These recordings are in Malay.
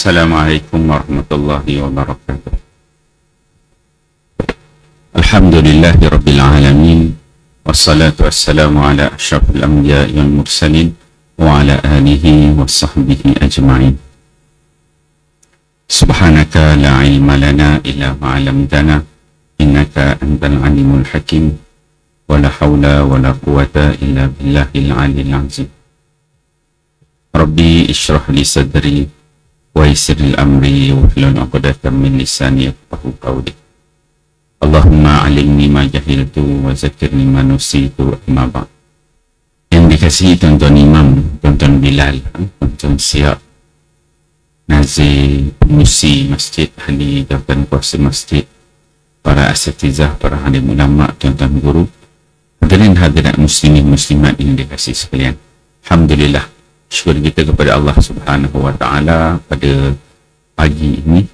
Assalamualaikum warahmatullahi wabarakatuh. Alhamdulillahi rabbil alamin. Wassalatu wassalamu ala asyrafil anbiya'i wal mursalin wa ala alihi wa sahbihi ajma'in. Subhanaka la ilma lana illa ma 'allamtana innaka antal alimul hakim. Wa la hawla wa la quwwata illa billahil aliyyil azim. Rabbi ishrah li sadri wa yassiril amri wahlul 'uqdatam min lisani yafqahu qawli. Allahumma 'allimni ma jahiltu wa zakkirni ma nusitu, amma ba'd. Yang dikasihi tuan-tuan imam, tuan-tuan Bilal, tuan-tuan Siap, Nazir, pengurusi masjid, ahli jawatan kuasa masjid, para asatizah, para alim ulama, tuan-tuan guru, hadirin hadirat muslimin muslimat yang dikasihi sekalian. Alhamdulillah, syukur kita kepada Allah Subhanahu wa taala pada pagi ini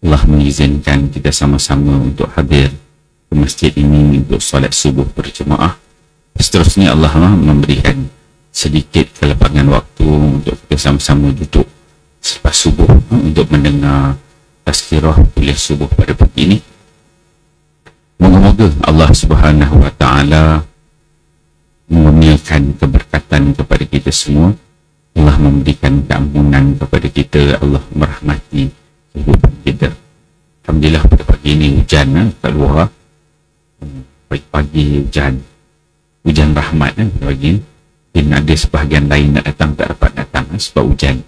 Allah mengizinkan kita sama-sama untuk hadir ke masjid ini untuk solat subuh berjemaah. Seterusnya Allah memberikan sedikit kelapangan waktu untuk kita sama-sama duduk selepas subuh untuk mendengar tazkirah kuliah subuh pada pagi ini. Moga-moga Allah Subhanahu wa taala mengurniakan keberkatan kepada kita semua. Allah memberikan keampunan kepada kita. Allah merahmati kehidupan kita. Alhamdulillah pada pagi ini hujan kat luar. Pagi-pagi hujan rahmat pada pagi ini. Dan ada sebahagian lain nak datang tak dapat datang sebab hujan.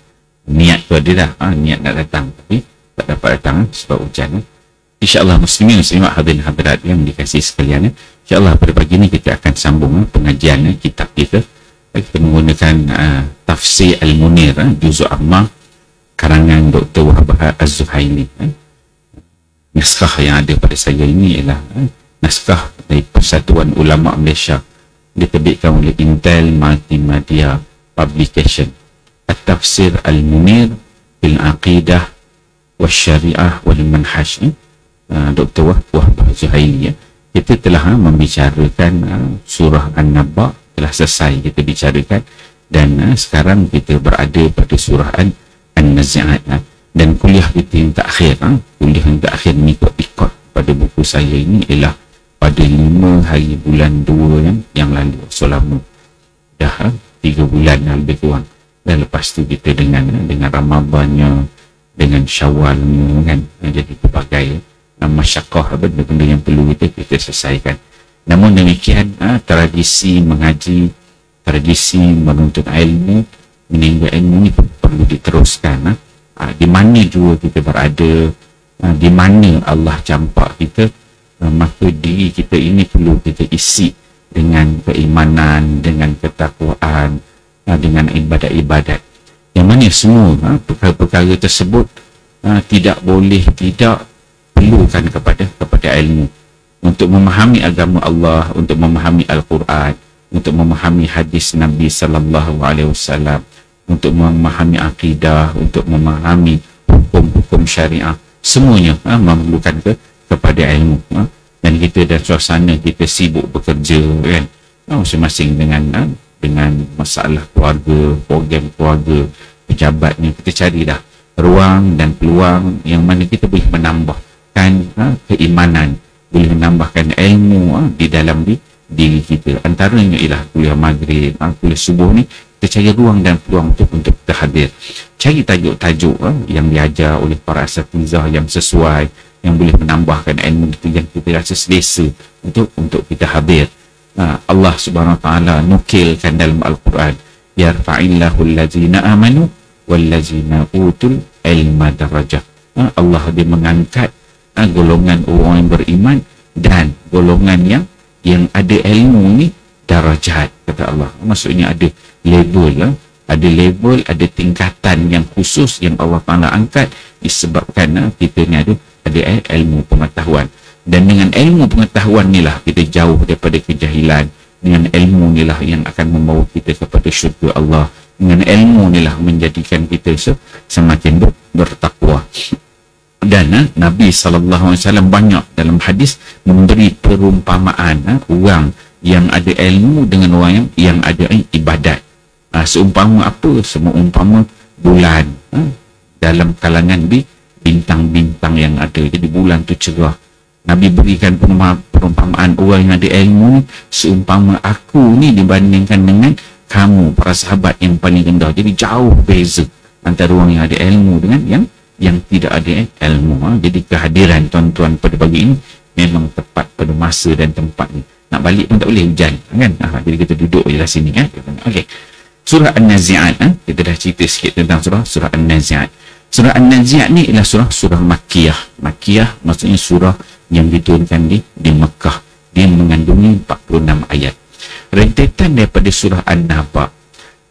Niat tu ada dah, niat nak datang tapi tak dapat datang sebab hujan. InsyaAllah muslimin muslimat hadirin hadirat yang dikasihi sekalian, InsyaAllah pada pagi ini kita akan sambung pengajian kitab kita. Kita menggunakan Tafsir Al-Munir, Juz'u Amma, karangan Dr. Wahab Az-Zuhaili. Naskah yang ada pada saya ini ialah naskah dari Persatuan Ulama Malaysia, diterbitkan oleh Intel Multimedia Publication. At-Tafsir Al-Munir fil Aqidah Wasyariah wal Manhaj, Dr. Wahab Az-Zuhaili. Kita telah membicarakan surah An-Naba, telah selesai kita bicarakan, dan sekarang kita berada pada surah An-Nazi'at, dan kuliah kita yang terakhir, kuliah yang terakhir ikut pada buku saya ini ialah pada 5 hari bulan 2 yang lalu. Selama dah 3 bulan lebih kurang, dan lepas tu kita dengan Ramadannya, dengan Syawalnya kan, jadi pelbagai masyaqqah, benda-benda yang perlu kita selesaikan. Namun demikian, tradisi mengaji, tradisi menuntut ilmu, menimba ilmu ini perlu diteruskan. Di mana juga kita berada, di mana Allah campak kita, maka diri kita ini perlu kita isi dengan keimanan, dengan ketakwaan, dengan ibadat-ibadat. Yang mana semua perkara-perkara tersebut tidak boleh tidak perlukan kepada ilmu. Untuk memahami agama Allah, untuk memahami Al-Quran, untuk memahami hadis Nabi sallallahu alaihi wasallam, untuk memahami akidah, untuk memahami hukum-hukum syariah, semuanya memerlukan kepada ilmu. Dan kita dan suasana kita sibuk bekerja kan, masing-masing dengan masalah keluarga, program keluarga, pejabatnya, kita cari dah ruang dan peluang yang mana kita boleh menambahkan keimanan, boleh menambahkan ilmu di dalam diri kita. Antaranya ialah kuliah maghrib, kuliah subuh ni kita cari ruang dan peluang untuk kita hadir. Cari tajuk-tajuk yang diajar oleh para asatizah yang sesuai, yang boleh menambahkan ilmu itu yang kita rasa selesa untuk kita hadir. Allah Subhanahu wa taala nukilkan dalam Al-Quran, yarfa'illahu allazina amanu wallazina utul ilma darajat. Allah dia mengangkat golongan orang yang beriman dan golongan yang ada ilmu ni darajat, kata Allah. Maksudnya ada label, ada tingkatan yang khusus yang Allah Taala angkat disebabkan kita ni ada ilmu pengetahuan. Dan dengan ilmu pengetahuan ni lah kita jauh daripada kejahilan. Dengan ilmu ni lah yang akan membawa kita kepada syurga Allah. Dengan ilmu ni lah menjadikan kita semakin bertakwa. Dan Nabi SAW banyak dalam hadis memberi perumpamaan orang yang ada ilmu dengan orang yang ada ibadat. Seumpama apa? Seumpama bulan dalam kalangan bintang-bintang yang ada. Jadi bulan tu cerah. Nabi berikan perumpamaan orang yang ada ilmu seumpama aku ni dibandingkan dengan kamu, para sahabat yang paling rendah. Jadi jauh beza antara orang yang ada ilmu dengan yang tidak ada ilmu. Jadi kehadiran tuan-tuan pada pagi ini memang tepat pada masa dan tempat ni. Nak balik pun tak boleh, hujan kan. Jadi kita duduk je lah sini kan. Okey. Surah An-Nazi'at, kita dah cerita sikit tentang surah An-Nazi'at. Surah An-Nazi'at ni ialah surah Makkiyah. Makkiyah maksudnya surah yang diturunkan di Mekah. Dia mengandungi 46 ayat. Rentetan daripada surah An-Naba.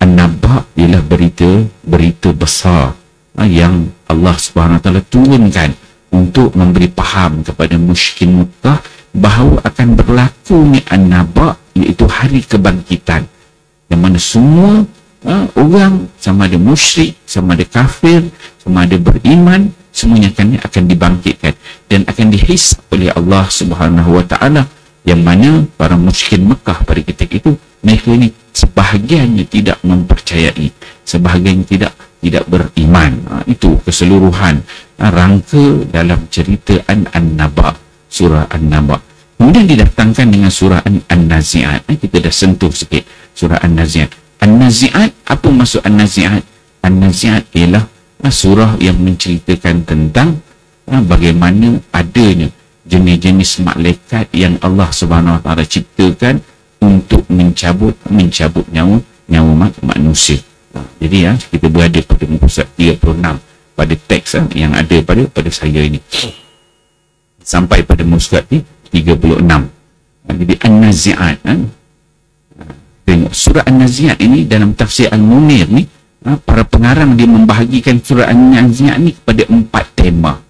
An-Naba ialah berita besar yang Allah Subhanahu Wa Taala turunkan untuk memberi faham kepada musyrikin Mekah bahawa akan berlaku ni An-Naba, iaitu hari kebangkitan, yang mana semua orang, sama ada musyrik, sama ada kafir, sama ada beriman, semuanya akan dibangkitkan dan akan dihisab oleh Allah Subhanahu Wa Taala, yang mana para musyrikin Mekah pada ketika itu, mereka ini sebahagiannya tidak mempercayai, sebahagian tidak beriman. Itu keseluruhan rangka dalam cerita An-Naba, surah An-Naba. Kemudian didatangkan dengan surah An-Nazi'at. Kita dah sentuh sikit surah An-Nazi'at. An-Nazi'at, apa maksud An-Nazi'at? An-Nazi'at ialah surah yang menceritakan tentang bagaimana adanya jenis-jenis malaikat yang Allah Subhanahu Wa Taala ciptakan untuk mencabut nyawa manusia. Jadi kita berada pada muka surat 36 pada teks yang ada pada saya ini, sampai pada muka surat 36. Jadi An-Nazi'at, tengok surah An-Nazi'at ini dalam tafsir Al-Munir ni, para pengarang dia membahagikan surah An-Nazi'at ni kepada 4 tema.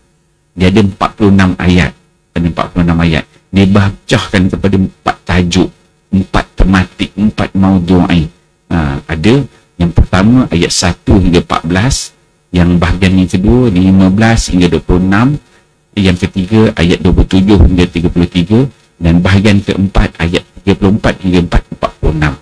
Dia ada 46 ayat. Ada 46 ayat. Dia bahcahkan kepada 4 tajuk, 4 tematik, 4 maudu'i. Ada yang pertama ayat 1 hingga 14, yang bahagian yang kedua 15 hingga 26, yang ketiga ayat 27 hingga 33, dan bahagian keempat ayat 34 hingga 46.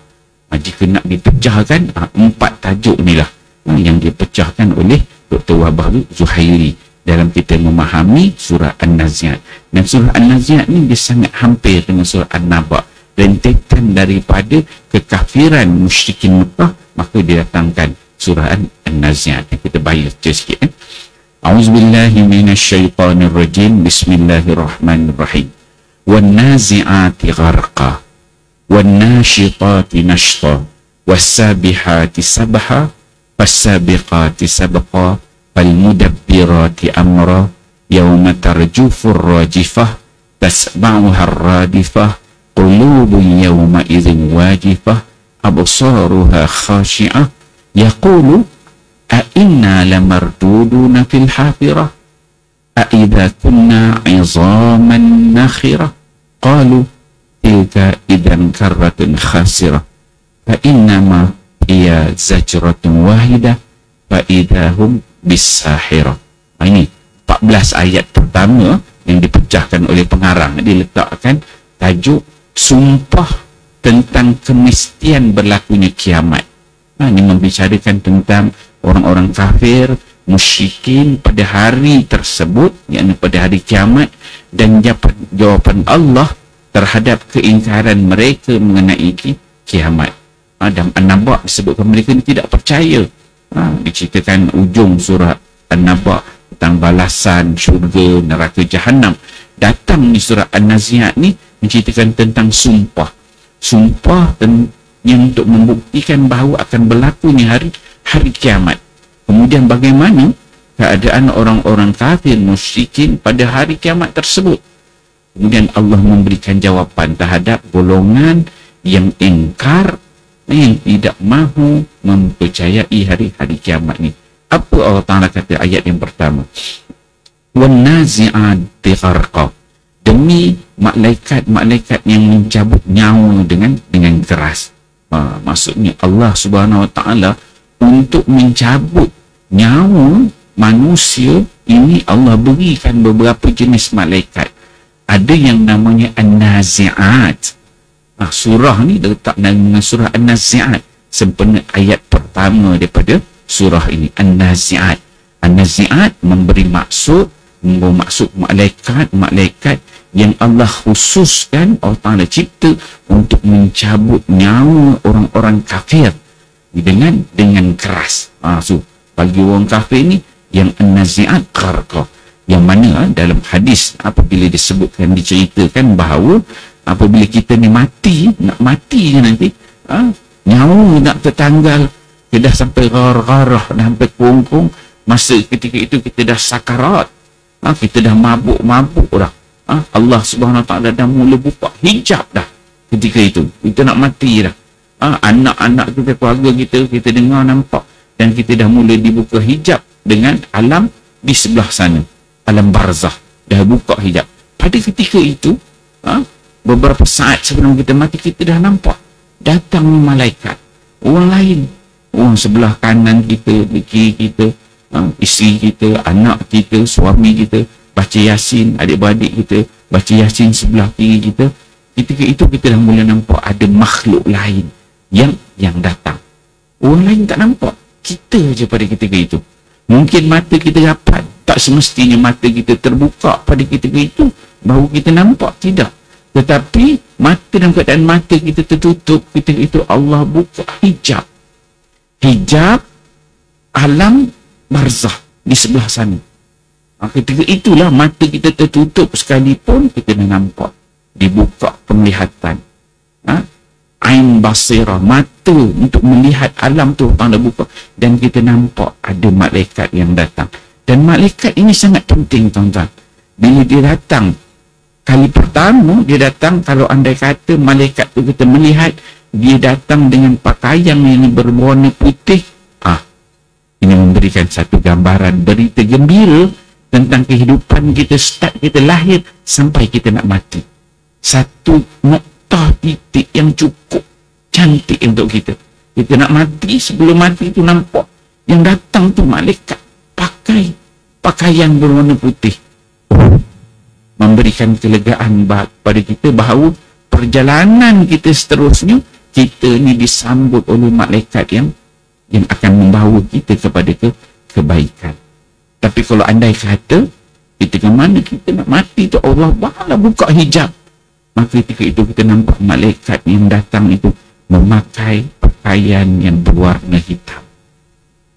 Jika nak dipecahkan, 4 tajuk inilah yang dipecahkan oleh Dr. Wahbah Zuhairi dalam kita memahami surah An-Nazi'at. Dan surah An-Nazi'at ni dia sangat hampir dengan surah An-Naba. Rentetan daripada kekafiran musyrikin Mekah, maka dia datangkan surah An-Nazi'at. Kita baca sikit. A'udzubillahi minasyaitonirrajim. Bismillahirrahmanirrahim. Wan-nazi'ati gharqa, wan-nashitati nashta, was-sabihati sabha, was-sabiqati sabqa, fal-mudabbirati amra, yawma tarjufur rajifah, tasma'uha ar-radifah, qulubun yawma idzin wajifah, absaruha khashi'ah, yaqulu a'inna lamarduduna fil hafirah, a'idha kunna 'idhaman nakhirah, qalu tilka idzan karratun khasirah, fa innama hiya zajratun wahidah fa idahum bisahirah. Ini 14 ayat pertama yang dipecahkan oleh pengarang. Dia letakkan tajuk sumpah tentang kemestian berlakunya kiamat. Ini membicarakan tentang orang-orang kafir, musyrikin pada hari tersebut, yakni pada hari kiamat, dan jawapan Allah terhadap keingkaran mereka mengenai kiamat. Dan An-Naba disebutkan mereka ini tidak percaya. Diceritakan ujung surah An-Naba tentang balasan syurga, neraka, jahanam. Datang di surah An-Nazi'at ni menceritakan tentang sumpah yang untuk membuktikan bahawa akan berlakunya hari kiamat. Kemudian bagaimana keadaan orang-orang kafir musyrikin pada hari kiamat tersebut. Kemudian Allah memberikan jawapan terhadap golongan yang ingkar, yang tidak mahu mempercayai hari kiamat ni. Apa Allah Ta'ala kata ayat yang pertama? وَالنَّازِعَاتِ غَرْقًا, demi malaikat-malaikat yang mencabut nyawa dengan keras. Maksudnya Allah Subhanahu Wa Ta'ala untuk mencabut nyawa manusia ini, Allah berikan beberapa jenis malaikat. Ada yang namanya An-Nazi'at. Surah ni letak dengan surah An-Nazi'at, sempena ayat pertama daripada surah ini, An-Nazi'at. An-Nazi'at memberi maksud, membawa maksud malaikat yang Allah khususkan, Allah Ta'ala cipta untuk mencabut nyawa orang-orang kafir dengan keras. So bagi orang kafir ni yang An-Nazi'at gharqa, yang mana dalam hadis apabila disebutkan, diceritakan bahawa apabila kita ni nak mati nanti, nyawa nak tertanggal, kita dah sampai garah, dah sampai kongkong, masa ketika itu kita dah sakarat, kita dah mabuk dah, Allah Subhanahu Wa Ta'ala dah mula buka hijab dah. Ketika itu kita nak mati dah, anak-anak kita, keluarga kita dengar nampak, dan kita dah mula dibuka hijab dengan alam di sebelah sana, alam barzah, dah buka hijab. Pada ketika itu, beberapa saat sebelum kita mati, kita dah nampak datang malaikat, orang lain, orang sebelah kanan kita, di kiri kita, isteri kita, anak kita, suami kita baca Yasin, adik-beradik kita baca Yasin sebelah kiri kita. Ketika itu kita dah mula nampak ada makhluk lain yang datang. Orang lain tak nampak, kita je pada ketika itu. Mungkin mata kita dapat, tak semestinya mata kita terbuka pada ketika itu baru kita nampak, tidak. Tetapi mata, dalam keadaan mata kita tertutup, ketika itu Allah buka hijab alam barzah di sebelah sana. Ketika itulah mata kita tertutup sekalipun, kita dah nampak, dibuka penglihatan, ain basirah, mata untuk melihat alam tu Allah buka, dan kita nampak ada malaikat yang datang. Dan malaikat ini sangat penting, tuan-tuan. Bila dia datang kali pertama, dia datang, kalau andai kata malaikat tu kita melihat dia datang dengan pakaian yang berwarna putih, ini memberikan satu gambaran berita gembira tentang kehidupan kita, start kita lahir sampai kita nak mati. Satu noktah titik yang cukup cantik untuk kita. Kita nak mati, sebelum mati itu nampak yang datang tu malaikat pakai pakaian berwarna putih. Memberikan kelegaan pada kita bahawa perjalanan kita seterusnya, kita ni disambut oleh malaikat yang akan membawa kita kepada kebaikan. Tapi kalau andai kata ketika mana kita nak mati tu Allah Ta'ala buka hijab, maka ketika itu kita nampak malaikat yang datang itu memakai pakaian yang berwarna hitam.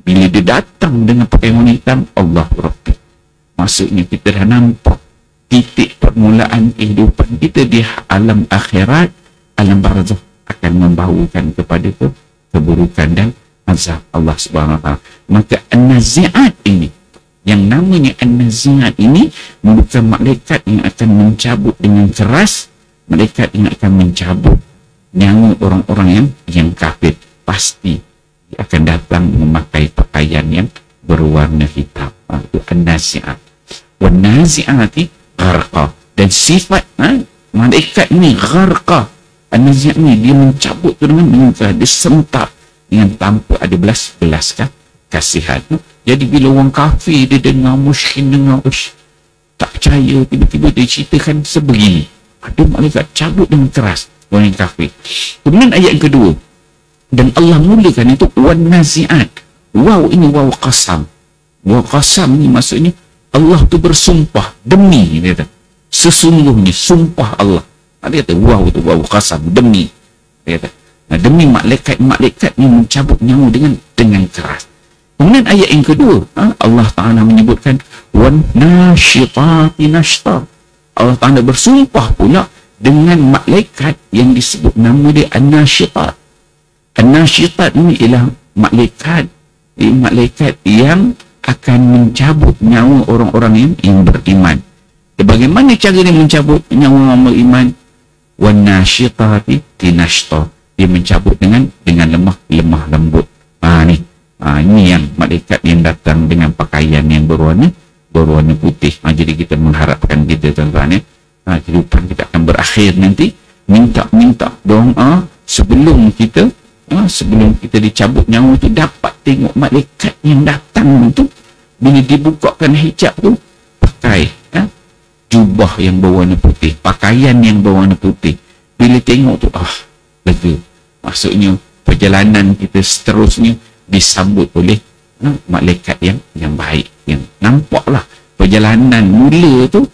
Bila dia datang dengan pakaian warna hitam, Allah Rabbi, maksudnya kita dah nampak titik permulaan kehidupan kita di alam akhirat, alam barzakh akan membawakan kepada keburukan dan azab Allah Subhanahu Wa Ta'ala. Maka An-Nazi'at ini, yang namanya An-Nazi'at ini, bukan malaikat yang akan mencabut dengan keras, malaikat yang akan mencabut nyawa orang-orang yang kafir. Pasti dia akan datang memakai pakaian yang berwarna hitam. Itu An-Nazi'at. Wan-Nazi'ati gharqa. Dan sifat malaikat ini gharqa. An-Nazi'at ini dia mencabut dengan dia sentap dengan tanpa ada belas kasihan. Jadi bila orang kafir dia dengar, musyrik dengar, tak percaya, tiba-tiba dia ceritakan sebegini, ada malaikat cabut dengan keras orang yang kafir. Kemudian ayat yang kedua, dan Allah mulakan itu wan-nazi'at. Waw ini waw qasam. Waw qasam ni maksudnya Allah tu bersumpah, demi, dia kata, sesungguhnya, sumpah Allah. Dia kata waw tu waw qasam, demi, dia kata, demi malaikat yang mencabut nyawa dengan keras. Kemudian ayat yang kedua, Allah Ta'ala menyebutkan wan nasyitati nashta. Allah Ta'ala bersumpah pula dengan malaikat yang disebut nama dia An-Nasyitat. An-Nasyitat ini ialah malaikat yang akan mencabut nyawa orang-orang yang beriman. Bagaimana cara dia mencabut nyawa orang beriman? Wan nasyitati tinashta. Dia mencabut dengan lemah lembut. Ini yang malaikat yang datang dengan pakaian yang berwarna putih. Jadi kita mengharapkan kita, tuan-tuan, kehidupan kita akan berakhir nanti. Minta doa sebelum kita dicabut nyawa itu, dapat tengok malaikat yang datang itu bila dibukakan hijab tu, pakai jubah yang berwarna putih, pakaian yang berwarna putih. Bila tengok tu, lega. Maksudnya perjalanan kita seterusnya disambut oleh malaikat yang baik, yang nampaklah perjalanan mula tu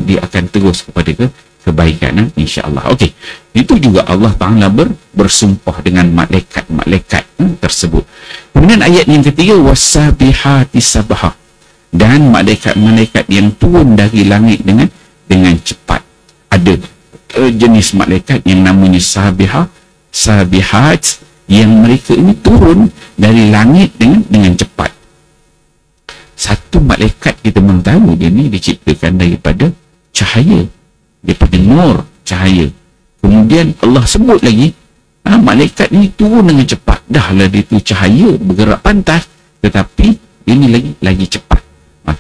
dia akan terus kepada kebaikan, insya-Allah. Okey, itu juga Allah Taala bersumpah dengan malaikat-malaikat tersebut. Kemudian ayat yang ketiga, wasabihati sabha, dan malaikat-malaikat yang turun dari langit dengan cepat. Ada jenis malaikat yang namanya sabihat, yang mereka ini turun dari langit dengan cepat. Satu malaikat kita mengetahui dia ni diciptakan daripada cahaya, daripada nur cahaya. Kemudian Allah sebut lagi malaikat ni turun dengan cepat. Dahlah dia tu cahaya bergerak pantas, tetapi ini lagi cepat.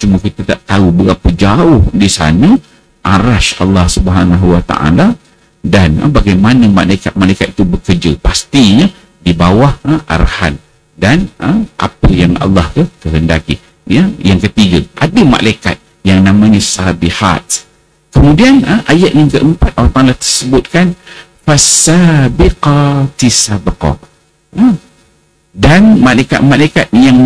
Cuma kita tak tahu berapa jauh di sana arash Allah Subhanahu Wa Taala, dan bagaimana malaikat-malaikat itu bekerja. Pastinya di bawah arahan dan apa yang Allah kehendaki. Yang ketiga, ada malaikat yang namanya sabihat. Kemudian ayat yang keempat, Allah Taala tersebutkan fasabiqati sabqa, dan malaikat-malaikat yang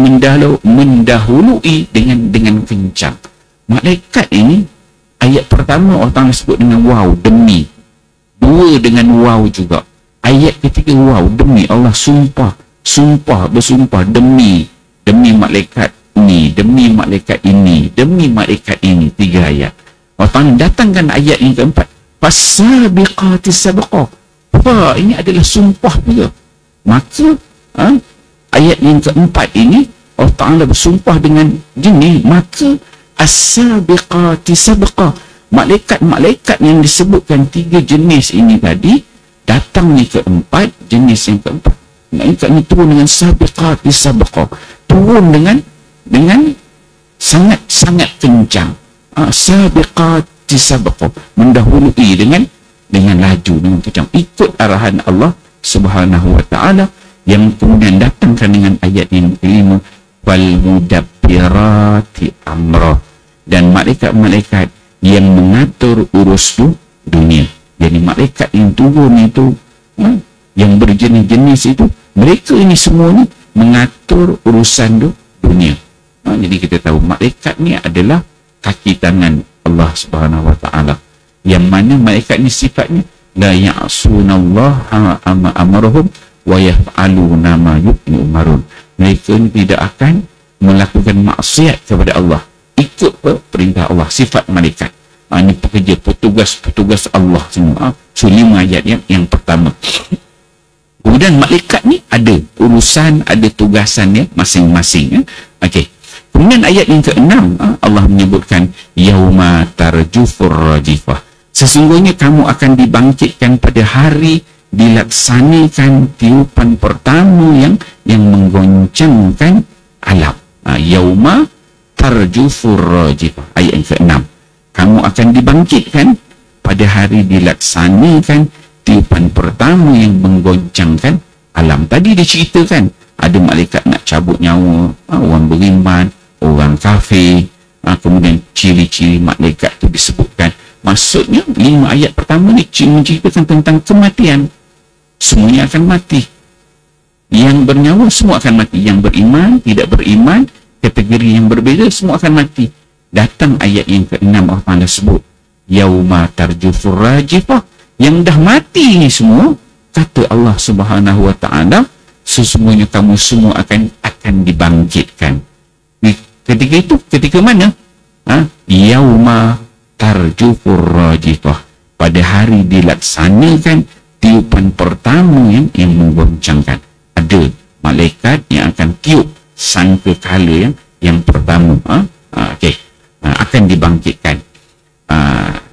mendahului dengan kencang. Malaikat ini, ayat pertama Allah Taala sebut dengan waw, demi. Dua dengan waw juga. Ayat ketiga waw, demi. Allah bersumpah demi malaikat ini, demi malaikat ini, demi malaikat ini. Tiga ayat. Allah Taala datangkan ayat yang keempat, fasabiqati sabqa. Ini adalah sumpah juga. Maka ayat yang keempat ini Allah Taala bersumpah dengan jenis, maka as-sabiqati sabqa, malaikat-malaikat yang disebutkan tiga jenis ini tadi, datangnya keempat, jenis yang keempat, malaikat ini turun dengan sabiqati sabqa, turun dengan sangat kencang. Sabiqati sabqa, mendahului dengan laju, dengan kencang, ikut arahan Allah Subhanahu Wa Taala, yang kemudian datangkan dengan ayat yang kelima, wal mudabbirati amra, dan malaikat-malaikat yang mengatur urus dunia. Jadi malaikat yang turun itu, yang berjenis-jenis itu, mereka ini semua ni mengatur urusan dunia. Jadi kita tahu malaikat ni adalah kaki tangan Allah Subhanahu Wa Taala, yang mana malaikat ni sifatnya la ya'sunallaha ma amarahum wa yaf'aluna ma yu'marun. Mereka ni tidak akan melakukan maksiat kepada Allah, ikut perintah Allah. Sifat malaikat ini pekerja, petugas Allah semua. So 5 ayat yang pertama. Kemudian malaikat ni ada urusan, ada tugasannya masing-masing. Okey. Kemudian ayat yang ke-6, Allah menyebutkan yauma tarjufur rajifah, sesungguhnya kamu akan dibangkitkan pada hari dilaksanakan tiupan pertama yang menggoncangkan alam. Yauma tarjufur rajifah, ayat yang ke-6, kamu akan dibangkitkan pada hari dilaksanakan tiupan pertama yang menggoncangkan alam. Tadi diceritakan ada malaikat nak cabut nyawa orang beriman, orang kafir. Kemudian ciri-ciri malaikat itu disebutkan. Maksudnya 5 ayat pertama ni menceritakan tentang kematian. Semuanya akan mati. Yang bernyawa semua akan mati. Yang beriman, tidak beriman, kategori yang berbeza, semua akan mati. Datang ayat yang ke-6, Allah Ta'ala sebut yauma tarjufur rajifah, yang dah mati ni semua, kata Allah Subhanahu Wa Ta'ala, sesungguhnya kamu semua akan dibangkitkan. Ketika itu, ketika mana? Yauma tarjufur rajifah, pada hari dilaksanakan tiupan pertama yang menggoncangkan. Ada malaikat yang akan tiup sangkakala yang pertama. Okey, akan dibangkitkan.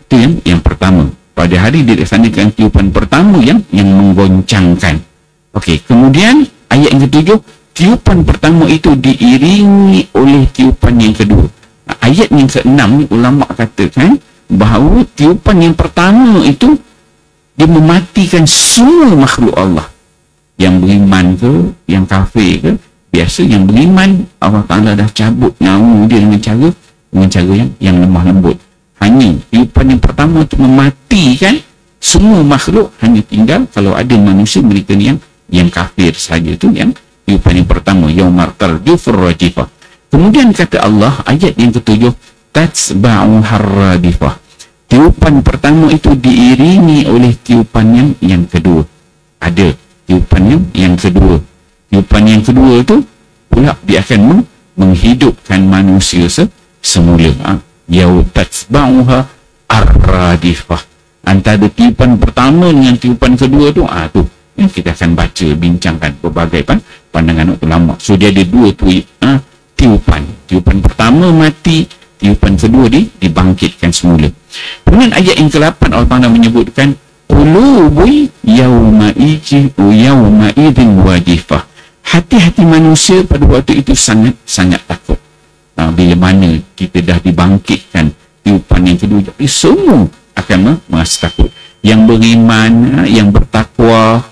Itu yang pertama, pada hari dilaksanakan tiupan pertama yang menggoncangkan. Okey, kemudian ayat yang ke-7, tiupan pertama itu diiringi oleh tiupan yang kedua. Ayat yang ke-6 ni ulama katakan bahawa tiupan yang pertama itu dia mematikan semua makhluk Allah, yang beriman ke, yang kafir ke. Biasa yang beriman Allah Ta'ala dah cabut nyawa dia dengan cara yang lemah lembut. Hanya tiupan yang pertama itu mematikan semua makhluk, hanya tinggal kalau ada manusia, mereka ni yang kafir saja, tu yang tiupan yang pertama, yaumar tarjufur rajifah. Kemudian kata Allah, ayat yang ketujuh, tatsba'u harradifah. Tiupan pertama itu diiringi oleh tiupan yang kedua. Ada tiupan yang kedua. Tiupan yang kedua itu pula dia akan menghidupkan manusia semula. Yau tatsba'uha arradifah. Antara tiupan pertama dengan tiupan kedua tu, tu yang kita akan baca, bincangkan berbagai pandangan ulama. So dia ada dua tiupan. Tiupan pertama mati, tiupan kedua dibangkitkan semula. Kemudian ayat yang ke-8 Allah Ta'ala menyebutkan qulubu yawma idin wajifah. Hati-hati manusia pada waktu itu sangat takut. Bila mana kita dah dibangkitkan tiupan yang kedua, jadi semua akan merasa takut. Yang beriman, yang bertakwa,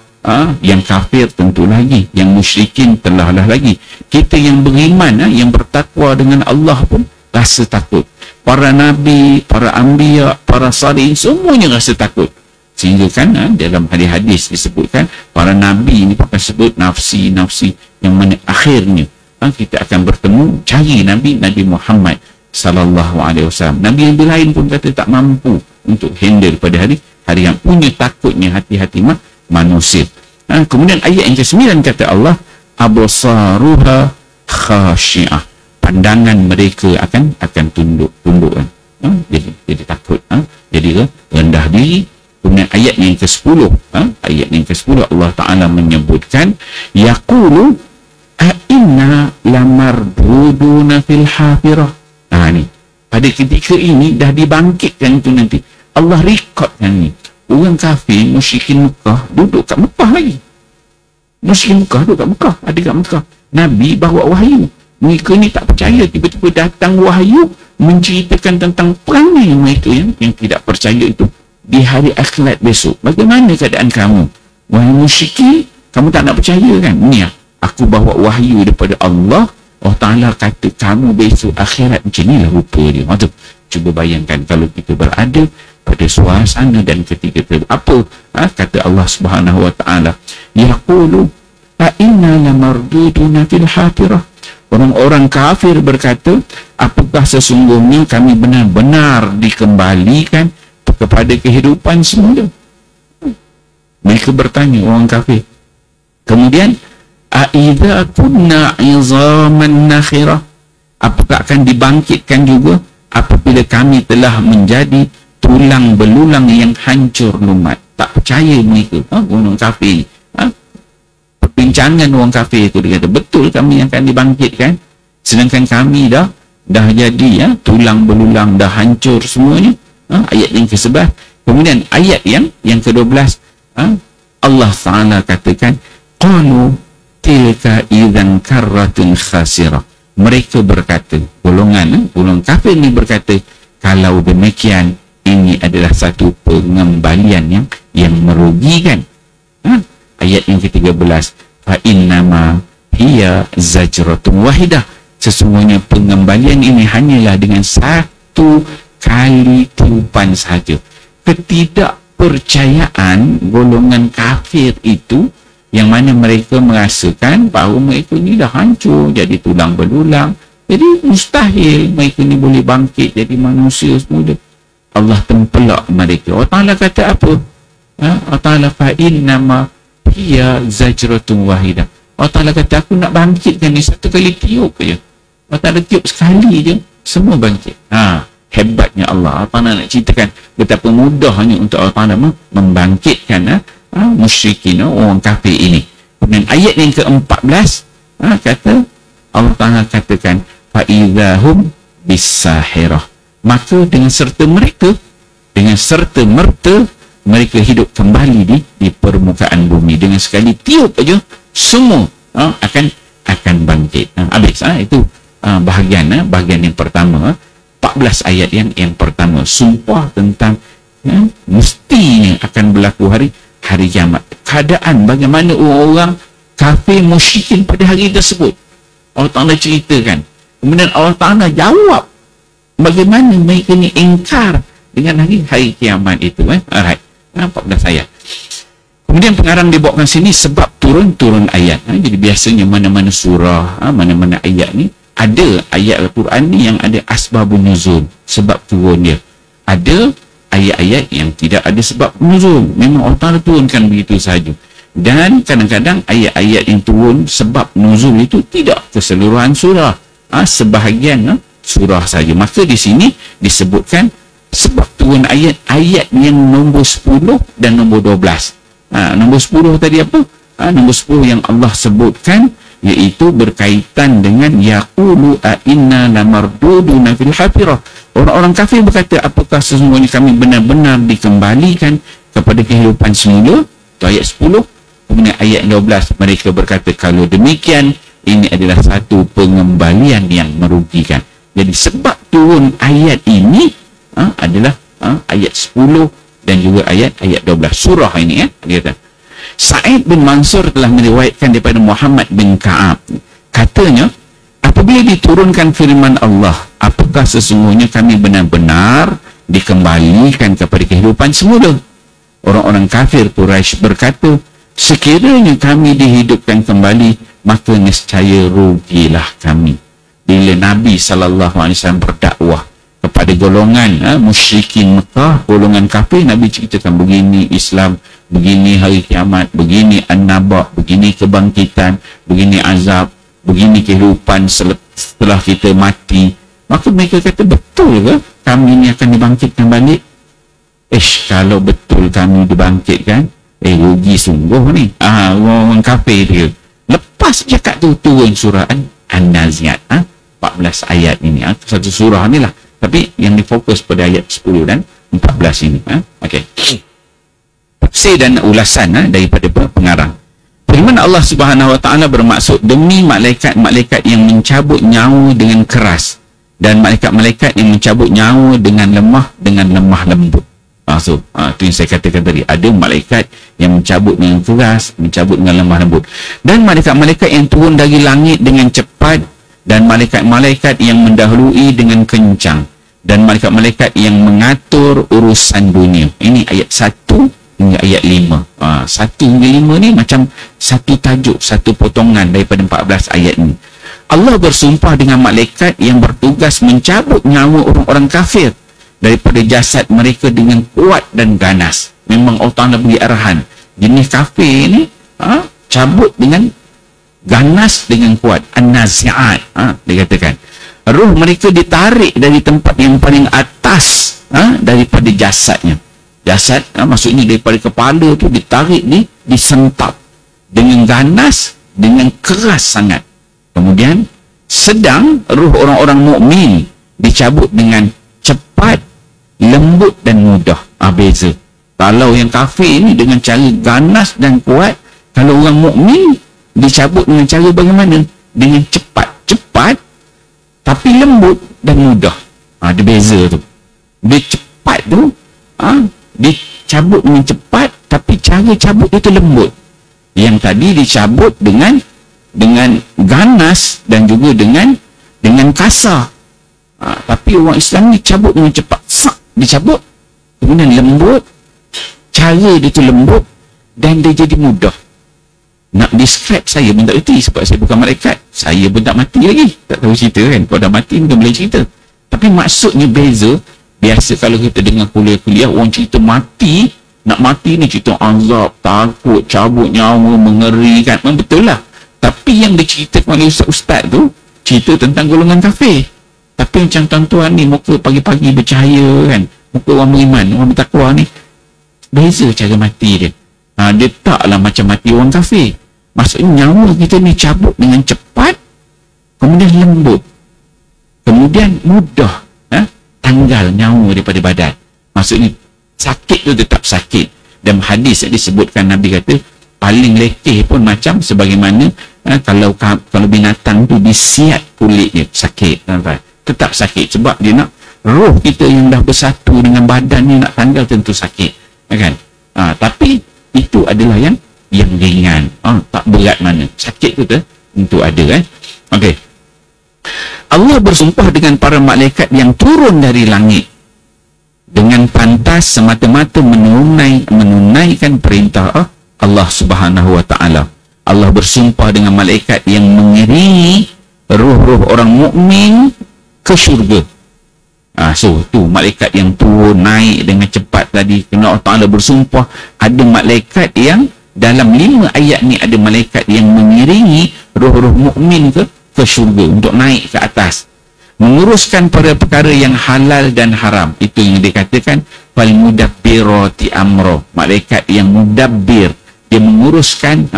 yang kafir tentu lagi, yang musyrikin telahlah lagi. Kita yang beriman, yang bertakwa dengan Allah pun rasa takut. Para nabi, para anbiya, para salihin, semuanya rasa takut. Sehingga kan dalam hadis-hadis disebutkan para nabi ini pakai sebut nafsi yang mana akhirnya kita akan bertemu, cari Nabi Muhammad sallallahu alaihi wasallam. Nabi yang lain pun kata tak mampu untuk handle pada hari yang punya takutnya hati-hati manusia. Kemudian ayat yang ke-9 kata Allah, absaruha khashi'ah. Pandangan mereka akan tunduk kan. Jadi takut, jadi rendah diri. Kemudian ayat yang ke-10, ayat yang ke-10 Allah Ta'ala menyebutkan yaqulu inna lamarduduna fil hafirah. Ni pada ketika ini dah dibangkitkan itu nanti Allah rekodkan ni. Orang kafir musyrikin Mekah duduk kat Mekah lagi. Musyrikin Mekah duduk kat Mekah, ada kat Mekah. Nabi bawa wahyu, mereka ni tak percaya. Tiba-tiba datang wahyu menceritakan tentang perangai mereka yang tidak percaya itu di hari akhirat besok. Bagaimana keadaan kamu, wahai musyrikin? Kamu tak nak percaya kan? Ni aku bawa wahyu daripada Allah. Allah Ta'ala kata kamu besok akhirat macam ni lah rupa dia. Cuba bayangkan kalau kita berada pada suasana dan ketika apa kata Allah Subhanahu Wa Ta'ala, yaqulu inna lamarduduna fil hafirah. Orang-orang kafir berkata, apakah sesungguhnya kami benar-benar dikembalikan kepada kehidupan semula? Mereka bertanya, orang kafir. Kemudian aidza kunna izaman nakhirah, apakah akan dibangkitkan juga apabila kami telah menjadi tulang belulang yang hancur lumat? Tak percaya mereka, orang kafir. Perbincangan orang kafir itu, dia kata betul kami akan dibangkitkan sedangkan kami dah jadi tulang belulang, dah hancur semuanya. Ayat yang ke-11. Kemudian ayat yang ke-12, Allah Ta'ala katakan qalu tilka idzan karratun khasirah. Mereka berkata, golongan kafir ni berkata, kalau demikian ini adalah satu pengembalian yang merugikan. Ayat yang ke-13, fa innama hiya zajratun wahidah. Sesungguhnya pengembalian ini hanyalah dengan satu kali tiupan saja. Ketidakpercayaan golongan kafir itu, yang mana mereka merasakan bahawa mereka ni dah hancur, jadi tulang belulang, jadi mustahil mereka ni boleh bangkit jadi manusia semula. Allah tempelak mereka. Allah Ta'ala kata apa? Allah Ta'ala fa innama hiya zajratun wahidah. Allah Ta'ala kata aku nak bangkitkan ni satu kali tiup je. Allah Ta'ala tiup sekali je, semua bangkit. Hebatnya Allah. Allah Ta'ala nak ceritakan betapa mudahnya untuk Allah Ta'ala membangkitkan musyrikin, orang kafir ini. Kemudian ayat yang ke-14 kata Allah Ta'ala katakan fa idzahum bisahirah, maka dengan serta merta mereka hidup kembali di permukaan bumi. Dengan sekali tiup aja semua akan bangkit. Habis itu bahagian yang pertama, 14 ayat yang pertama, sumpah tentang mestinya akan berlaku hari kiamat. Keadaan bagaimana orang kafir musyrikin pada hari tersebut Allah Ta'ala ceritakan. Kemudian Allah Ta'ala jawab bagaimana mereka ni ingkar dengan hari kiamat itu. Alright, 14 ayat. Kemudian pengarang dibawakan sini sebab turun ayat. Jadi biasanya mana-mana surah, mana-mana ayat ni, ada ayat Al-Quran ni yang ada asbabun nuzul, sebab turun dia. Ada ayat-ayat yang tidak ada sebab nuzul, memang Allah Ta'ala turunkan begitu sahaja. Dan kadang-kadang ayat-ayat yang turun sebab nuzul itu tidak keseluruhan surah, sebahagian surah saja. Maka di sini disebutkan sebab turun ayat yang nombor 10 dan nombor 12. Nombor 10 tadi apa? Nombor 10 yang Allah sebutkan, iaitu berkaitan dengan yaqulu a inna lamarduduna fil hafirah. Orang-orang kafir berkata, apakah sesungguhnya kami benar-benar dikembalikan kepada kehidupan semula? Itu ayat 10. Kemudian ayat 12 mereka berkata, kalau demikian ini adalah satu pengembalian yang merugikan. Jadi sebab turun ayat ini adalah ayat 10 dan juga ayat 12 surah ini. Dia kata Sa'id bin Mansur telah meriwayatkan daripada Muhammad bin Ka'ab, katanya, apabila diturunkan firman Allah, apakah sesungguhnya kami benar-benar dikembalikan kepada kehidupan semula? Orang-orang kafir Quraisy berkata, sekiranya kami dihidupkan kembali, maka nescaya rugilah kami. Bila Nabi SAW berdakwah kepada golongan musyrikin Mekah, golongan kafir, Nabi ceritakan begini Islam, begini hari kiamat, begini an-naba, begini kebangkitan, begini azab, begini kehidupan setelah kita mati. Maka mereka kata, betul ke kami ni akan dibangkitkan balik? Kalau betul kami dibangkitkan, rugi sungguh ni. Orang kafir dia. Lepas cakap tu, turun surah An-Naziat, 14 ayat ini. Satu surah ni lah, tapi yang difokus pada ayat 10 dan 14 ini. Okey. Tafsir dan ulasan daripada pengarang. Firman Allah Subhanahu Wa Taala bermaksud, demi malaikat-malaikat yang mencabut nyawa dengan keras dan malaikat-malaikat yang mencabut nyawa dengan lemah lembut. Itu yang saya katakan tadi. Ada malaikat yang mencabut dengan keras, mencabut dengan lemah lembut. Dan malaikat-malaikat yang turun dari langit dengan cepat, dan malaikat-malaikat yang mendahului dengan kencang, dan malaikat-malaikat yang mengatur urusan dunia. Ini ayat 1 hingga ayat 5. 1 hingga 5 ni macam satu tajuk, satu potongan daripada 14 ayat ini. Allah bersumpah dengan malaikat yang bertugas mencabut nyawa orang-orang kafir daripada jasad mereka dengan kuat dan ganas. Memang Allah Ta'ala beri arahan, jenis kafir ni cabut dengan ganas, dengan kuat. An-Nazi'at, dia katakan roh mereka ditarik dari tempat yang paling atas daripada jasadnya. Jasad maksudnya daripada kepala tu ditarik, disentap dengan ganas, dengan keras sangat. Kemudian sedang roh orang-orang mukmin dicabut dengan cepat, lembut dan mudah. Beza. Kalau yang kafir ini dengan cara ganas dan kuat, kalau orang mukmin dicabut dengan cara bagaimana? Dengan cepat tapi lembut dan mudah. Ada beza tu. Dia cepat tu, dicabut dengan cepat, tapi cara cabut itu lembut. Yang tadi dicabut dengan ganas dan juga dengan kasar. Tapi orang Islam ni cabut dengan cepat, dicabut, kemudian lembut, cara dia tu lembut dan dia jadi mudah. Nak describe saya pun tak reti, sebab saya bukan malaikat. Saya pun tak mati lagi, tak tahu cerita kan. Kalau dah mati mungkin boleh cerita. Tapi maksudnya beza. Biasa kalau kita dengar kuliah-kuliah, orang cerita mati, nak mati ni cerita azab, takut, cabut nyawa, mengerikan. Betul lah. Tapi yang diceritakan oleh ustaz-ustaz tu, cerita tentang golongan kafir. Tapi macam tuan-tuan ni, muka pagi-pagi bercahaya kan, muka orang beriman, orang bertakwa ni, beza cara mati dia. Dia taklah macam mati orang kafir. Maksudnya nyawa kita ni cabut dengan cepat, kemudian lembut, kemudian mudah tanggal nyawa daripada badan. Maksudnya sakit tu tetap sakit. Dalam hadis disebutkan, Nabi kata paling letih pun macam sebagaimana kalau binatang tu disiat kulitnya, sakit, tetap sakit. Sebab dia nak roh kita yang dah bersatu dengan badan ni nak tanggal, tentu sakit, kan? Tapi itu adalah yang ringan, tak berat mana. Sakit tu tentu ada, kan? Okey. Allah bersumpah dengan para malaikat yang turun dari langit dengan pantas semata-mata menunaikan perintah Allah Subhanahu wa taala. Allah bersumpah dengan malaikat yang mengiringi roh-roh orang mukmin ke syurga. So tu malaikat yang turun naik dengan cepat tadi, kena Allah Taala bersumpah. Ada malaikat yang dalam 5 ayat ni, ada malaikat yang mengiringi roh-roh mukmin ke syurga untuk naik ke atas, menguruskan perkara yang halal dan haram. Itu yang dikatakan fal mudabbirati amro, malaikat yang mudabbir, dia menguruskan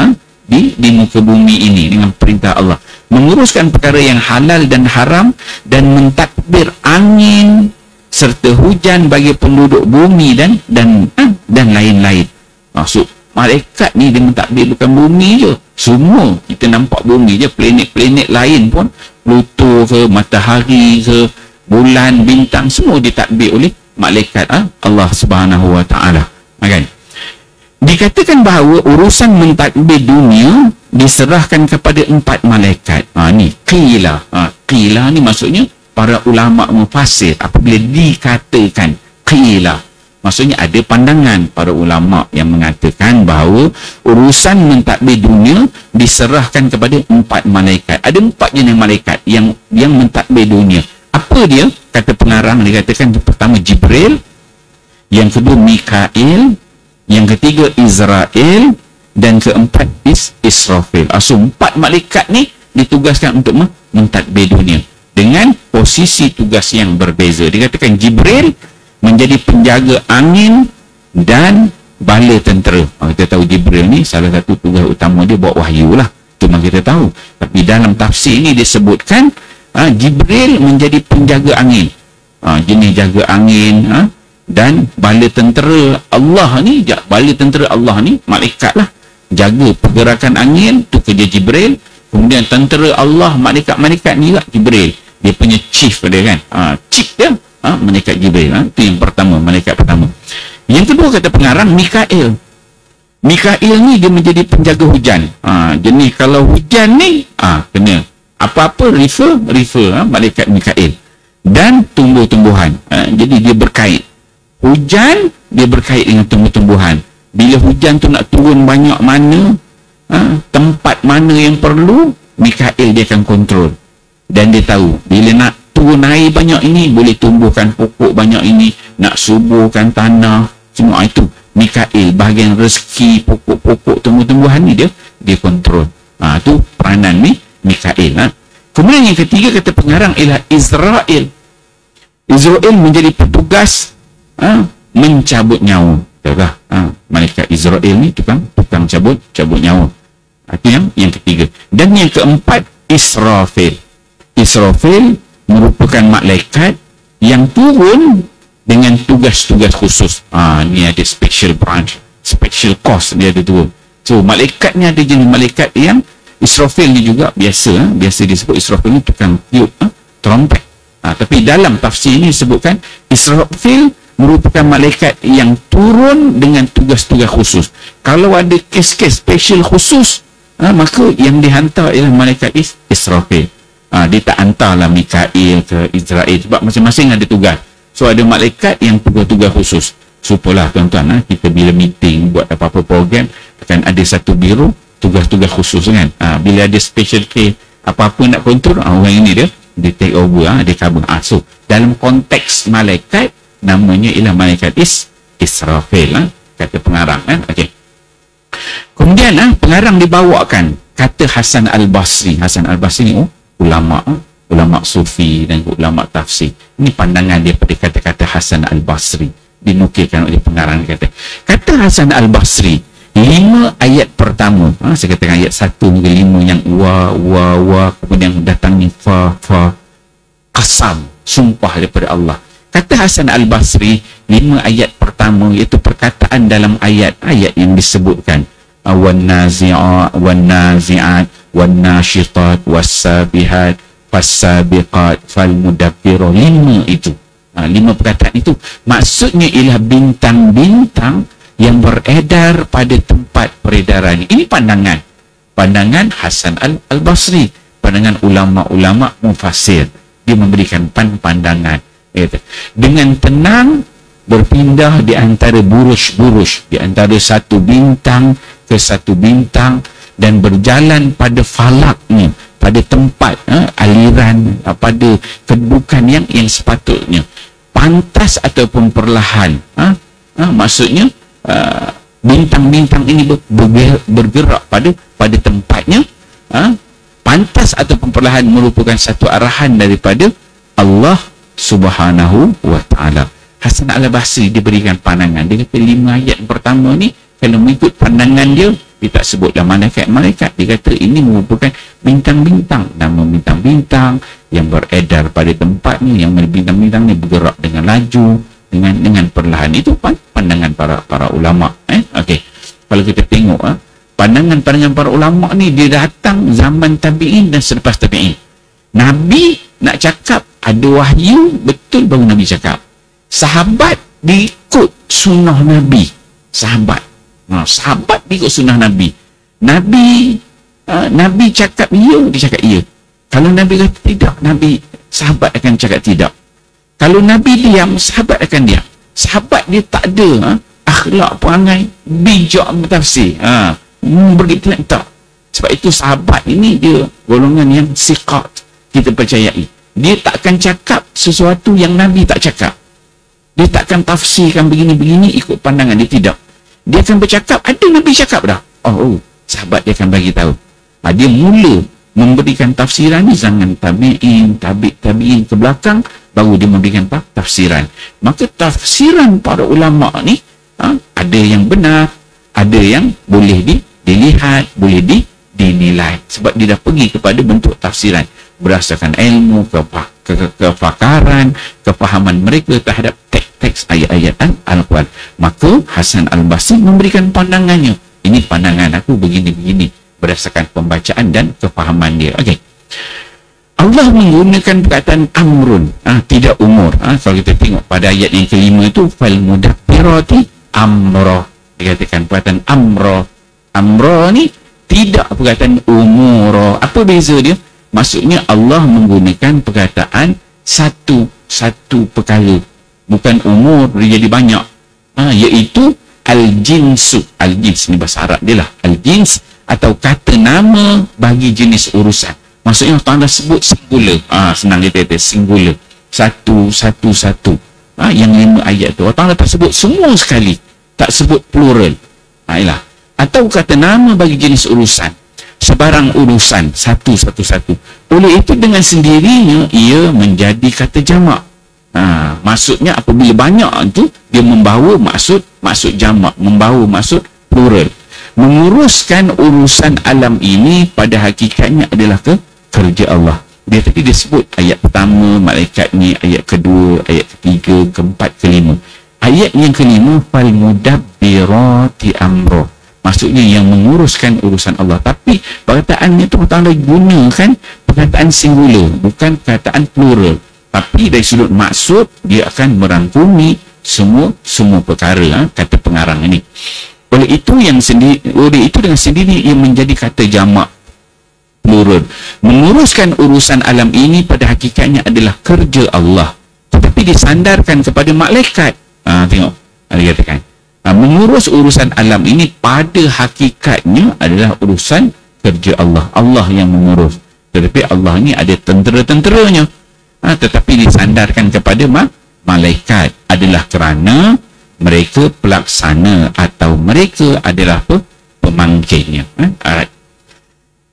di muka bumi ini dengan perintah Allah, menguruskan perkara yang halal dan haram, dan mentadbir angin serta hujan bagi penduduk bumi dan lain-lain. Maksud malaikat ni dia mentadbir bukan bumi je, semua kita nampak bumi je, planet-planet lain pun, Pluto ke, matahari ke, bulan, bintang, semua ditadbir oleh malaikat Allah Subhanahu wa taala. Kan? Dikatakan bahawa urusan mentadbir dunia diserahkan kepada 4 malaikat. Ni qila. Qila ni maksudnya para ulama mufassir, apabila dikatakan qila, maksudnya ada pandangan para ulama yang mengatakan bahawa urusan mentadbir dunia diserahkan kepada 4 malaikat. Ada 4 jenis malaikat yang mentadbir dunia. Apa dia? Kata pengarang dikatakan pertama Jibril, yang kedua Mikail, yang ketiga Israel, dan keempat Israfil. So 4 malaikat ni ditugaskan untuk mentadbir dunia dengan posisi tugas yang berbeza. Dikatakan Jibril menjadi penjaga angin dan bala tentera. Kita tahu Jibril ni salah satu tugas utama dia bawa wahyu lah, itu memang kita tahu. Tapi dalam tafsir ni disebutkan Jibril menjadi penjaga angin, jenis jaga angin, dan bala tentera Allah ni, bala tentera Allah ni malaikat lah, jaga pergerakan angin, tu kerja Jibril. Kemudian tentera Allah, malaikat-malaikat ni juga Jibril, dia punya chief dia kan, chief dia malaikat Jibril. Itu yang pertama, malaikat pertama. Yang kedua kata pengarang Mikail. Mikail ni dia menjadi penjaga hujan. Jenis kalau hujan ni kena apa-apa river malaikat Mikail. Dan tumbuh-tumbuhan, jadi dia berkait. Hujan dia berkait dengan tumbuh-tumbuhan. Bila hujan tu nak turun banyak mana, tempat mana yang perlu, Mikail dia akan kontrol. Dan dia tahu bila nak turun air banyak ini, boleh tumbuhkan pokok banyak ini, nak suburkan tanah, semua itu Mikail. Bahagian rezeki pokok-pokok tumbuh-tumbuhan ni dia kontrol. Tu peranan Mikail. Kemudian yang ketiga kata pengarang ialah Israel. Israel menjadi petugas mencabut nyawa. Itulah malaikat Israel ni tukang cabut nyawa. Itu yang ketiga. Dan yang keempat Israfil. Israfil merupakan malaikat yang turun dengan tugas-tugas khusus. Ni ada special branch, special course dia ada turun. So malaikat ni ada jenis malaikat yang Israfil ni juga biasa disebut Israfil ni tukang tiup trompet. Tapi dalam tafsir ni disebutkan Israfil merupakan malaikat yang turun dengan tugas-tugas khusus. Kalau ada kes-kes special khusus, maka yang dihantar ialah malaikat Israfil. Dia tak hantarlah Mikail ke Israel, sebab masing-masing ada tugas. So ada malaikat yang tugas-tugas khusus. Supalah tuan-tuan, kita bila meeting buat apa-apa program, akan ada satu biro tugas-tugas khusus kan. Bila ada special case apa-apa nak kontrol, orang ini dia take over, dia cover. So dalam konteks malaikat, namanya ialah malaikat Israfil, kata pengarang. Okey. Kemudian pengarang dibawakan kata Hasan Al-Basri. Hasan Al-Basri ni ulama sufi dan ulama tafsir. Ini pandangan dia pada kata-kata Hasan Al-Basri, dinukilkan oleh pengarang. Kata Hasan Al-Basri, 5 ayat pertama, saya katakan ayat 1 hingga 5 yang wa, kemudian datangnya fa, qasam, sumpah daripada Allah. Kata Hasan Al-Basri, 5 ayat pertama iaitu perkataan dalam ayat-ayat yang disebutkan wan nazi'at wan nashitat was-sabihat fas-sabiqat fal mudabbirah. 5 itu, 5 perkataan itu maksudnya ialah bintang-bintang yang beredar pada tempat peredaran. Ini pandangan Hasan Al-Basri, pandangan ulama-ulama mufassir. Dia memberikan pandangan dengan tenang berpindah di antara buruj-buruj, di antara satu bintang ke satu bintang dan berjalan pada falaknya, pada tempat aliran, pada kedudukan yang sepatutnya, pantas ataupun perlahan. Maksudnya bintang-bintang ini bergerak pada tempatnya, pantas ataupun perlahan, merupakan satu arahan daripada Allah Subhanahu wa ta'ala. Hasan al-Basri diberikan pandangan. Dia kata 5 ayat pertama ni, kalau mengikut pandangan dia tak sebutlah malaikat-malaikat. Dia kata ini merupakan bintang-bintang, nama bintang-bintang yang beredar pada tempatnya, yang bintang-bintang ni bergerak dengan laju, dengan perlahan. Itu pandangan para ulama. Okey. Kalau kita tengok pandangan para ulama ni, dia datang zaman tabi'in dan selepas tabi'in. Nabi nak cakap ada wahyu, betul baru Nabi cakap. Sahabat diikut sunnah Nabi. Sahabat diikut sunnah Nabi. Nabi cakap ya, dia cakap ya. Kalau Nabi kata tidak, sahabat akan cakap tidak. Kalau Nabi diam, sahabat akan diam. Sahabat dia tak ada akhlak perangai bijak bertafsir, begitu tak. Sebab itu sahabat ini dia golongan yang siqat, kita percayai. Dia takkan cakap sesuatu yang Nabi tak cakap. Dia takkan tafsirkan begini-begini ikut pandangan dia, tidak. Dia akan bercakap, ada Nabi cakap dah. Sahabat dia akan bagi tahu. Dia mula memberikan tafsiran di zaman tabi'in ke belakang, baru dia memberikan tafsiran. Maka tafsiran para ulama ni ada yang benar, ada yang boleh dilihat, boleh dinilai. Sebab dia dah pergi kepada bentuk tafsiran berdasarkan ilmu, kefakaran, kefahaman mereka terhadap teks ayat-ayat Al-Quran. Maka Hasan al-Basri memberikan pandangannya. Ini pandangan aku begini-begini berdasarkan pembacaan dan kefahaman dia. Okey. Allah menggunakan perkataan amrun, tidak umur. Kalau kita tengok pada ayat yang kelima itu, fal mudabbirati amra. Dikatakan perkataan amra. Amra ni tidak perkataan umur. Apa beza dia? Maksudnya Allah menggunakan perkataan satu perkara. Bukan umur dia jadi banyak. Iaitu al-jinsu. Al-jins ni bahasa Arab dia lah. Al-jins atau kata nama bagi jenis urusan. Maksudnya Allah sebut singular. Senang kita kata singular. Satu. Yang 5 ayat tu Allah tak sebut semua sekali. Tak sebut plural. Ialah. Atau kata nama bagi jenis urusan. Sebarang urusan. Satu. Oleh itu dengan sendirinya ia menjadi kata jamak. Maksudnya apabila banyak tu dia membawa maksud jamak, membawa maksud plural. Menguruskan urusan alam ini pada hakikatnya adalah kerja Allah. Dia tadi dia sebut ayat pertama malaikat ni, ayat kedua, ayat ketiga, keempat, kelima. Ayat yang kelima fal mudabbirati amra. Maksudnya yang menguruskan urusan Allah. Tapi perkataannya tu Allah gunakan perkataan singular, bukan perkataan plural. Tapi dari sudut maksud dia akan merangkumi semua perkara, kata pengarang ini. Oleh itu dengan sendiri ia menjadi kata jamak plural. Menguruskan urusan alam ini pada hakikatnya adalah kerja Allah, tetapi disandarkan kepada malaikat. Tengok, dia katakan mengurus urusan alam ini pada hakikatnya adalah urusan kerja Allah. Allah yang mengurus, tetapi Allah ni ada tentera-tenteranya. Tetapi disandarkan kepada malaikat adalah kerana mereka pelaksana atau mereka adalah pemangkilnya.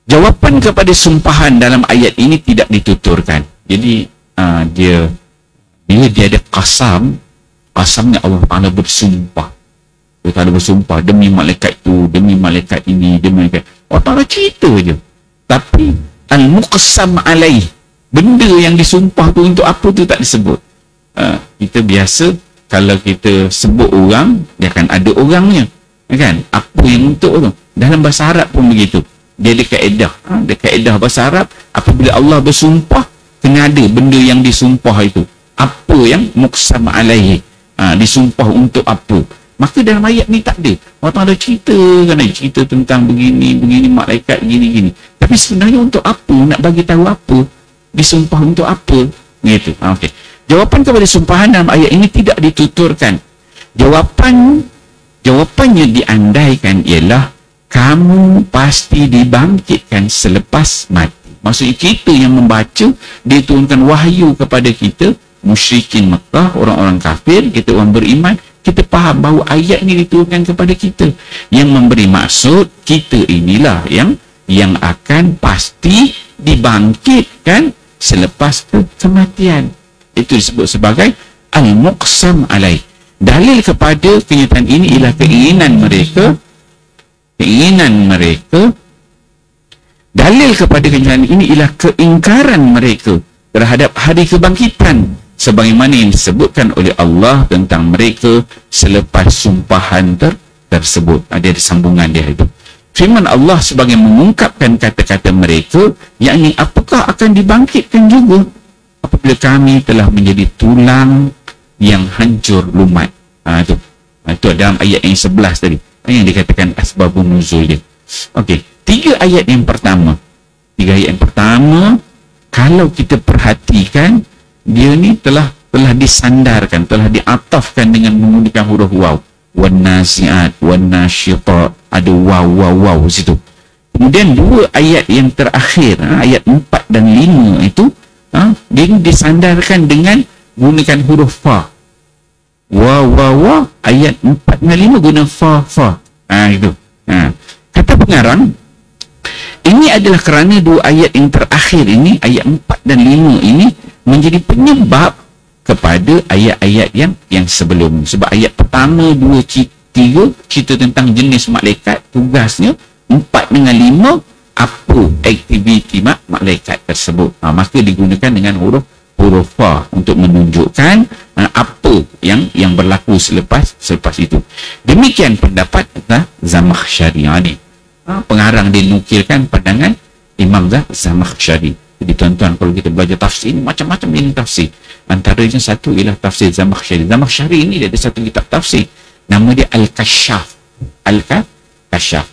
Jawapan kepada sumpahan dalam ayat ini tidak dituturkan. Jadi bila dia ada qasamnya Allah Ta'ala bersumpah. Allah Ta'ala bersumpah demi malaikat itu, demi malaikat ini, demi malaikat. Allah Ta'ala cerita je. Tapi al-muqsam alaih, benda yang disumpah tu untuk apa tu tak disebut. Kita biasa kalau kita sebut orang, dia akan ada orangnya, kan? Apa yang untuk tu dalam bahasa Arab pun begitu. Dia ada kaedah. Ada kaedah bahasa Arab, apabila Allah bersumpah kena ada benda yang disumpah itu. Apa yang muqsam alaihi, disumpah untuk apa. Maka dalam ayat ni tak ada. Allah cerita tentang begini malaikat gini. Tapi sebenarnya untuk apa? Nak bagi tahu apa? Disumpah untuk apa? Gitu. Okey. Jawapan kepada sumpahan dalam ayat ini tidak dituturkan. Jawapannya diandaikan ialah kamu pasti dibangkitkan selepas mati. Maksudnya kita yang membaca, diturunkan wahyu kepada kita, musyrikin Mekah, orang-orang kafir, kita orang beriman, kita faham bahawa ayat ni diturunkan kepada kita. Yang memberi maksud, kita inilah yang akan pasti dibangkitkan selepas kematian. Itu disebut sebagai al-muqsam alaih. Dalil kepada kenyataan ini ialah keinginan mereka. Dalil kepada kenyataan ini ialah keingkaran mereka terhadap hari kebangkitan, sebagaimana yang disebutkan oleh Allah tentang mereka selepas sumpahan tersebut. Ada sambungan dia itu. Firman Allah sebagai mengungkapkan kata-kata mereka, yakni apakah akan dibangkitkan juga apabila kami telah menjadi tulang yang hancur lumat. Itu dalam ayat yang 11 tadi, yang dikatakan asbabun nuzul dia. Okey, tiga ayat yang pertama, kalau kita perhatikan, dia ni telah disandarkan, telah diatafkan dengan menggunakan huruf waw. Wan naziat, wan nasyitat, ada waw situ. Kemudian dua ayat yang terakhir, ayat 4 dan 5 itu, dia disandarkan dengan gunakan huruf fa. Wa, ayat 4 dan 5 guna fa. Itu. Kata pengarang, ini adalah kerana dua ayat yang terakhir ini, ayat 4 dan 5 ini, menjadi penyebab kepada ayat-ayat yang sebelum. Sebab ayat pertama, 2, 3 cerita tentang jenis malaikat, tugasnya. 4 dengan 5, apa aktiviti malaikat tersebut. Maka digunakan dengan huruf fa untuk menunjukkan apa yang berlaku selepas itu. Demikian pendapat Zamakhsyari ni. Pengarang dinukilkan pandangan Imam Zamakhsyari. Jadi tuan-tuan, kalau kita belajar tafsir ini, macam-macam jenis tafsir. Antaranya satu ialah tafsir Zamakhsyari. Zamakhsyari ini dia ada satu kitab tafsir, nama dia Al-Kashaf.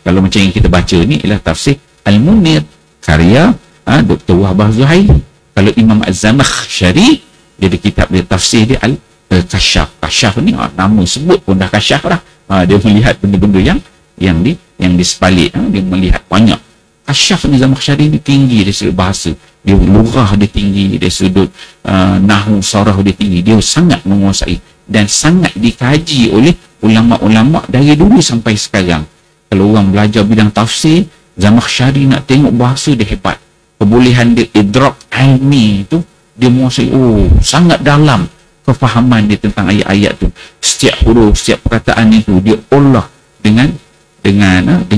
Kalau macam yang kita baca ni ialah tafsir Al-Munir, karya Dr. Wahbah Zuhaili. Kalau Imam Az-Zamakhsyari, dia ada kitab dia tafsir dia Al-Kashaf. Kashaf ni nama sebut pun dah kashaf lah. Dia melihat benda-benda yang di sebalik, dia melihat banyak. Kashaf ni Zamakhsyari ni tinggi dari sudut bahasa, dia lughah dia tinggi, dari sudut nahwu sarah dia tinggi, dia sangat menguasai dan sangat dikaji oleh ulama-ulama dari dulu sampai sekarang. Kalau orang belajar bidang tafsir, Zamakhsyari nak tengok bahasa dia hebat, kebolehan dia idrak ilmi tu dia menguasai. Sangat dalam kefahaman dia tentang ayat-ayat tu. Setiap huruf, setiap perkataan itu dia olah dengan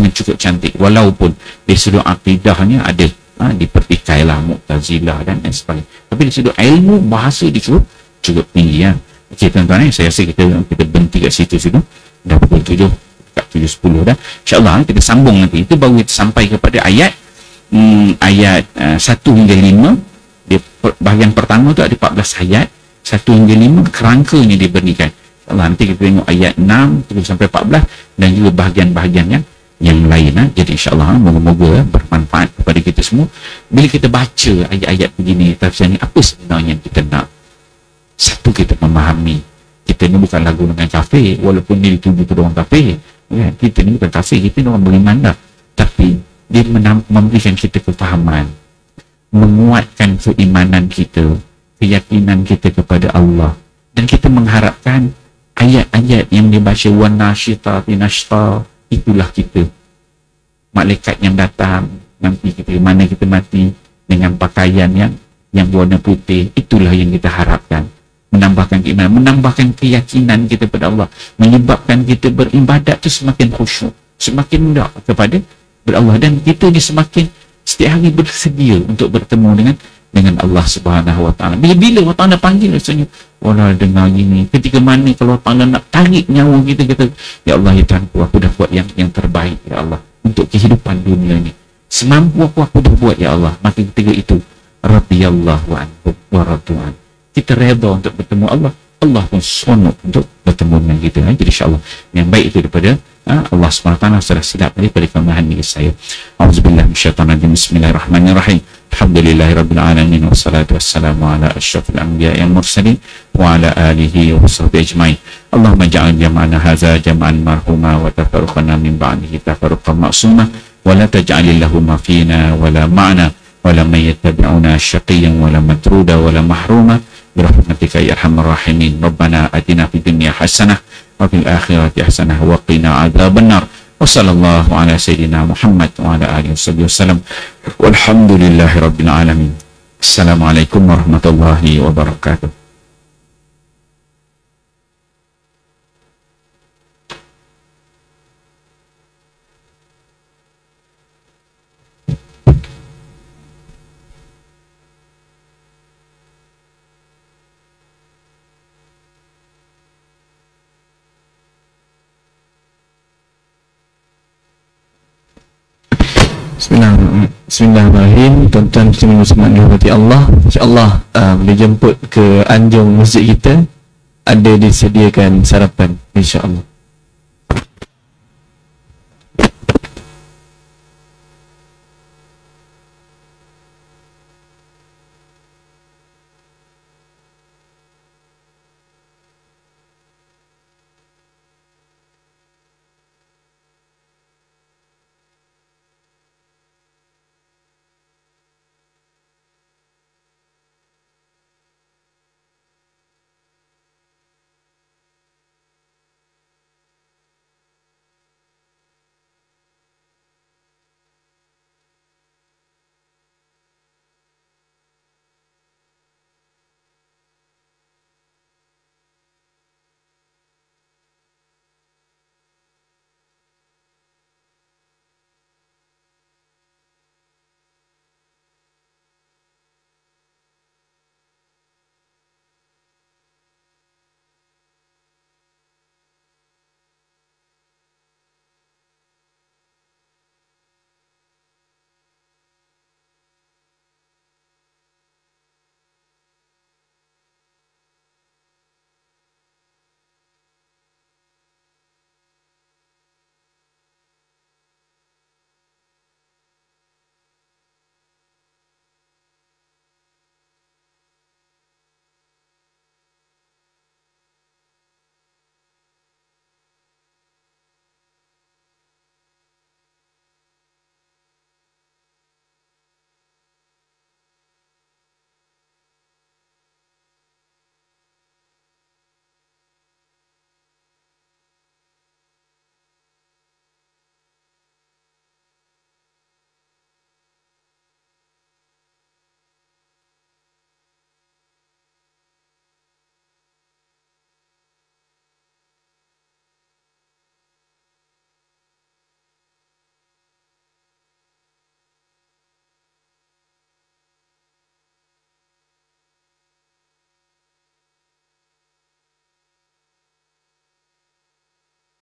cukup cantik, walaupun di sudut akidahnya ada dipertikailah Mu'tazilah dan sebagainya, tapi di sudut ilmu bahasa dia cukup tinggi. Okey tuan-tuan, saya rasa kita berhenti kat situ dah pukul 7, kat 7.10 dah. InsyaAllah kita sambung nanti. Itu baru kita sampai kepada ayat 1 hingga 5. Dia bahagian pertama tu ada 14 ayat, 1 hingga 5 kerangkanya diberikan. InsyaAllah nanti kita tengok ayat 6 terus sampai 14 dan juga bahagian-bahagian yang lain. Jadi insyaAllah moga-moga bermanfaat kepada kita semua. Bila kita baca ayat-ayat begini, tafsir ni, apa sebenarnya yang kita nak? Satu, kita memahami kita ni bukanlah golongan kafir, walaupun dia dituduh orang kafir. Kita ni bukan kafir, kita ni orang beriman dah. Tapi dia memberikan kita kefahaman, menguatkan keimanan kita, keyakinan kita kepada Allah, dan kita mengharapkan ayat-ayat yang dibaca wanasyitati nashta, itulah kita, malaikat yang datang nanti mana kita mati dengan pakaian yang warna putih. Itulah yang kita harapkan, menambahkan keimanan, menambahkan keyakinan kita kepada Allah, menyebabkan kita beribadat tu semakin khusyuk, semakin mudah kepada Allah, dan kita ni semakin setiap hari bersedia untuk bertemu dengan Allah Subhanahu Wa Taala. Bila Allah Taala panggil, rasanya wala dengar gini, ketika mana kalau Allah Taala nak tarik nyawa kita, kata ya Allah, ya Tuhanku, aku dah buat yang terbaik ya Allah untuk kehidupan dunia ni, semampu aku dah buat ya Allah. Maka ketika itu radhiyallahu anhu wa radu'an, kita redha untuk bertemu Allah, Allah pun seronok untuk bertemu dengan kita. Jadi insyaAllah yang baik itu daripada Allah SWT sudah silap daripada kemahan diri saya. Auzubillah minasyaitanir rajim. Bismillahirrahmanirrahim. Alhamdulillahirabbil alamin wassalatu wassalamu ala asyrafil anbiya'i wal mursalin wa ala alihi wa sahbihi ajmain. Allahumma ja'al jam'ana hadza jam'an marhuma wa tafarruqana min ba'dihi tafarruqan ma'suma wa la taj'alillahumma fina wa la ma'na wa la man yattabi'una syaqiyyan wa la matruda wa la mahruma birahmatika ya arhamar rahimin. Rabbana atina fid dunya hasanah wa fil akhirati hasanah wa qina adzabannar. Wassallallahu ala sayyidina Muhammad wa ala alihi wasallam. Walhamdulillahi rabbil alamin. Assalamualaikum warahmatullahi wabarakatuh. Bismillahirrahmanirrahim. Tuan-tuan muslimin dirahmati Allah, insya-Allah boleh jemput ke anjung masjid kita, ada disediakan sarapan insya-Allah.